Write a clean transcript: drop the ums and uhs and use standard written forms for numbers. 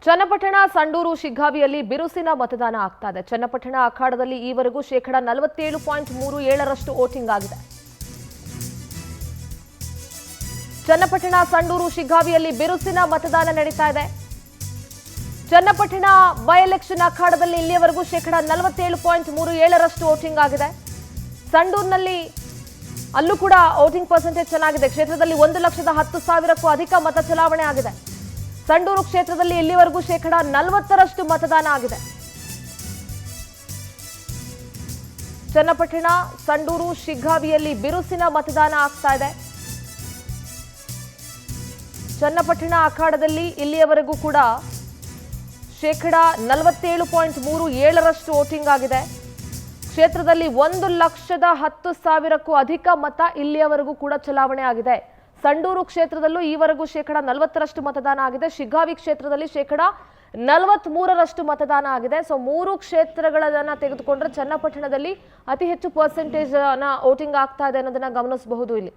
ಚನ್ನಪಟ್ಟಣ ಸಂಡೂರು ಶಿಗ್ಗಾವಿಯಲ್ಲಿ ಬಿರುಸಿನ ಮತದಾನ ಆಗ್ತಾ ಇದೆ. ಚನ್ನಪಟ್ಟಣ ಅಖಾಡದಲ್ಲಿ ಈವರೆಗೂ 47.37% ವೋಟಿಂಗ್ ಆಗಿದೆ. ಚನ್ನಪಟ್ಟಣ ಸಂಡೂರು ಶಿಗ್ಗಾವಿಯಲ್ಲಿ ಬಿರುಸಿನ ಮತದಾನ ನಡೀತಾ ಇದೆ. ಚನ್ನಪಟ್ಟಣ ಬೈ ಎಲೆಕ್ಷನ್ ಅಖಾಡದಲ್ಲಿ ಇಲ್ಲಿಯವರೆಗೂ 47.37% ವೋಟಿಂಗ್ ಆಗಿದೆ. ಸಂಡೂರಿನಲ್ಲಿ ಅಲ್ಲೂ ಕೂಡ ವೋಟಿಂಗ್ ಪರ್ಸೆಂಟೇಜ್ ಚೆನ್ನಾಗಿದೆ. ಕ್ಷೇತ್ರದಲ್ಲಿ 1,10,000ಕ್ಕೂ ಅಧಿಕ ಮತ ಚಲಾವಣೆ ಆಗಿದೆ. ಸಂಡೂರು ಕ್ಷೇತ್ರದಲ್ಲಿ ಇಲ್ಲಿವರೆಗೂ 40% ಮತದಾನ ಆಗಿದೆ. ಚನ್ನಪಟ್ಟಣ ಸಂಡೂರು ಶಿಗ್ಗಾವಿಯಲ್ಲಿ ಬಿರುಸಿನ ಮತದಾನ ಆಗ್ತಾ ಇದೆ. ಚನ್ನಪಟ್ಟಣ ಅಖಾಡದಲ್ಲಿ ಇಲ್ಲಿಯವರೆಗೂ ಕೂಡ 47.37% ವೋಟಿಂಗ್ ಆಗಿದೆ. ಕ್ಷೇತ್ರದಲ್ಲಿ 1,10,000ಕ್ಕೂ ಅಧಿಕ ಮತ ಇಲ್ಲಿಯವರೆಗೂ ಕೂಡ ಚಲಾವಣೆ ಆಗಿದೆ. ಸಂಡೂರು ಕ್ಷೇತ್ರದಲ್ಲೂ ಈವರೆಗೂ 40% ಮತದಾನ ಆಗಿದೆ. ಶಿಗ್ಗಾವಿ ಕ್ಷೇತ್ರದಲ್ಲಿ 43% ಮತದಾನ ಆಗಿದೆ. ಸೊ 3 ಕ್ಷೇತ್ರಗಳನ್ನ ತೆಗೆದುಕೊಂಡ್ರೆ ಚನ್ನಪಟ್ಟಣದಲ್ಲಿ ಅತಿ ಹೆಚ್ಚು ಪರ್ಸೆಂಟೇಜ್ ವೋಟಿಂಗ್ ಆಗ್ತಾ ಇದೆ ಅನ್ನೋದನ್ನ ಗಮನಿಸಬಹುದು ಇಲ್ಲಿ.